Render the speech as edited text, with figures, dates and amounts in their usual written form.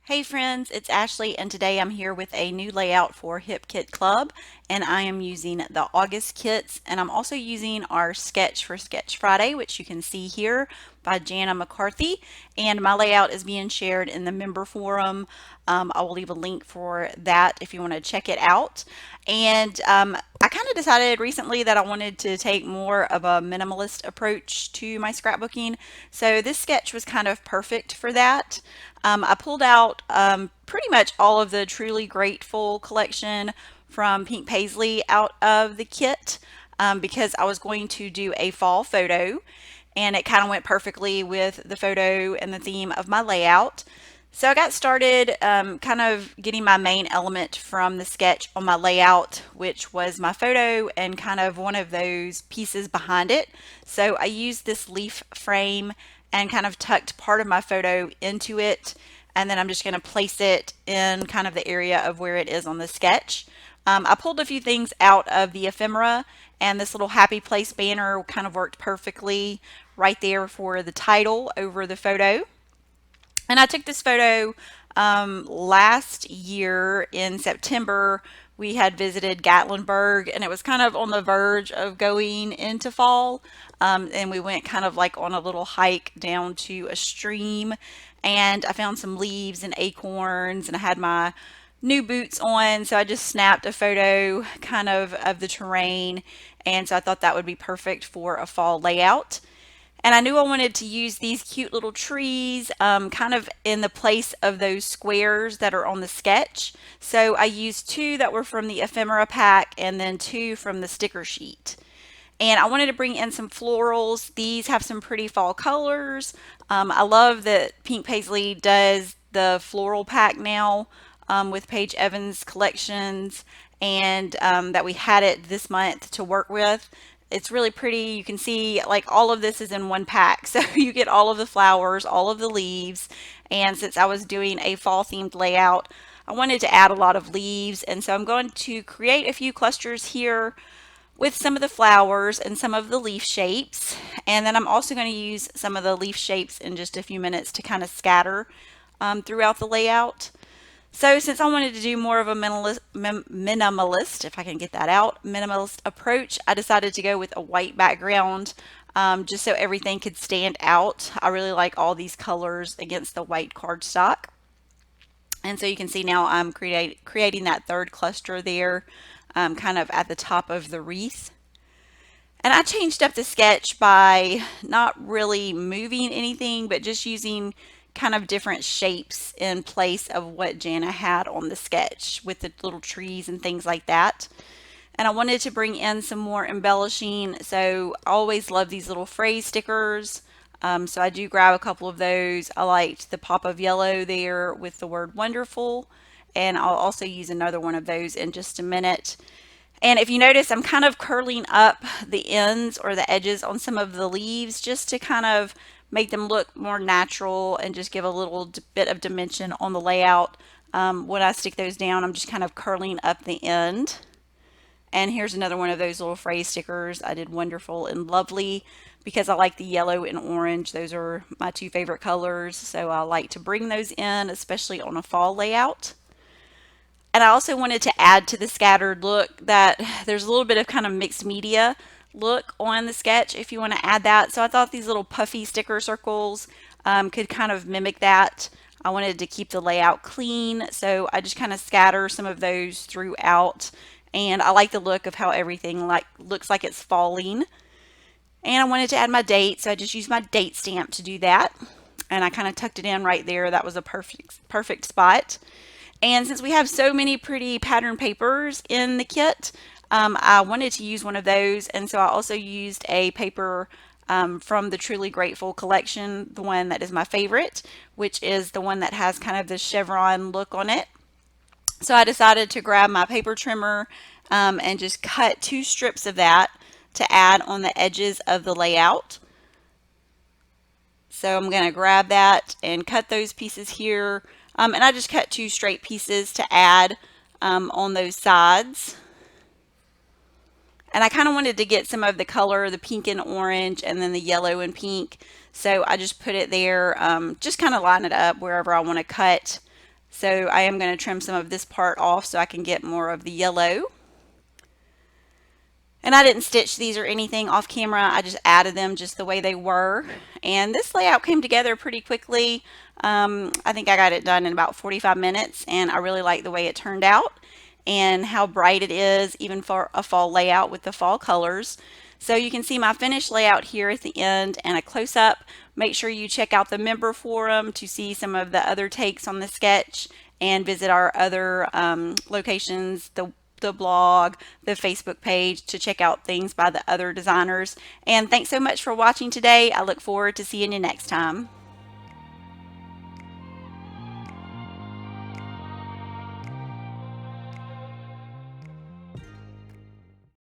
Hey friends, it's Ashley and today I'm here with a new layout for Hip Kit Club and I am using the August kits and I'm also using our sketch for Sketch Friday, which you can see here by Jana McCarthy, and my layout is being shared in the member forum. I will leave a link for that if you want to check it out. And I kind of decided recently that I wanted to take more of a minimalist approach to my scrapbooking. So this sketch was kind of perfect for that. I pulled out pretty much all of the Truly Grateful collection from Pink Paisley out of the kit because I was going to do a fall photo and it kind of went perfectly with the photo and the theme of my layout. So I got started kind of getting my main element from the sketch on my layout, which was my photo and kind of one of those pieces behind it. So I used this leaf frame and kind of tucked part of my photo into it. And then I'm just going to place it in kind of the area of where it is on the sketch. I pulled a few things out of the ephemera, and this little happy place banner kind of worked perfectly right there for the title over the photo. And I took this photo last year in September. We had visited Gatlinburg and it was kind of on the verge of going into fall. And we went kind of like on a little hike down to a stream and I found some leaves and acorns and I had my new boots on. So I just snapped a photo kind of the terrain. And so I thought that would be perfect for a fall layout. And I knew I wanted to use these cute little trees kind of in the place of those squares that are on the sketch. So I used two that were from the ephemera pack and then two from the sticker sheet. And I wanted to bring in some florals. These have some pretty fall colors. I love that Pink Paisley does the floral pack now with Paige Evans collections and that we had it this month to work with. It's really pretty. You can see like all of this is in one pack. So you get all of the flowers, all of the leaves. And since I was doing a fall themed layout, I wanted to add a lot of leaves. And so I'm going to create a few clusters here with some of the flowers and some of the leaf shapes. And then I'm also going to use some of the leaf shapes in just a few minutes to kind of scatter throughout the layout. So since I wanted to do more of a minimalist, if I can get that out, minimalist approach, I decided to go with a white background just so everything could stand out. I really like all these colors against the white cardstock. And so you can see now I'm creating that third cluster there kind of at the top of the wreath. And I changed up the sketch by not really moving anything, but just using kind of different shapes in place of what Jana had on the sketch with the little trees and things like that. And I wanted to bring in some more embellishing, so I always love these little phrase stickers. So I do grab a couple of those. I liked the pop of yellow there with the word wonderful, and I'll also use another one of those in just a minute. And if you notice, I'm kind of curling up the ends or the edges on some of the leaves just to kind of make them look more natural and just give a little bit of dimension on the layout. When I stick those down, I'm just kind of curling up the end. And here's another one of those little phrase stickers. I did wonderful and lovely because I like the yellow and orange. Those are my two favorite colors. So I like to bring those in, especially on a fall layout. And I also wanted to add to the scattered look that there's a little bit of kind of mixed media look on the sketch if you want to add that. So I thought these little puffy sticker circles could kind of mimic that. I wanted to keep the layout clean, so I just kind of scatter some of those throughout. And I like the look of how everything looks like it's falling. And I wanted to add my date, so I just used my date stamp to do that. And I kind of tucked it in right there. That was a perfect spot. And since we have so many pretty pattern papers in the kit, I wanted to use one of those. And so I also used a paper from the Truly Grateful collection, the one that is my favorite, which is the one that has kind of the chevron look on it. So I decided to grab my paper trimmer and just cut two strips of that to add on the edges of the layout. So I'm going to grab that and cut those pieces here. And I just cut two straight pieces to add on those sides. And I kind of wanted to get some of the color, the pink and orange, and then the yellow and pink. So I just put it there, just kind of line it up wherever I want to cut So I am going to trim some of this part off so I can get more of the yellow. And I didn't stitch these or anything off camera. I just added them just the way they were. And this layout came together pretty quickly. I think I got it done in about 45 minutes, and I really like the way it turned out and how bright it is, even for a fall layout with the fall colors. So you can see my finished layout here at the end and a close-up. Make sure you check out the member forum to see some of the other takes on the sketch, and visit our other locations, the blog, the Facebook page, to check out things by the other designers. And thanks so much for watching today. I look forward to seeing you next time.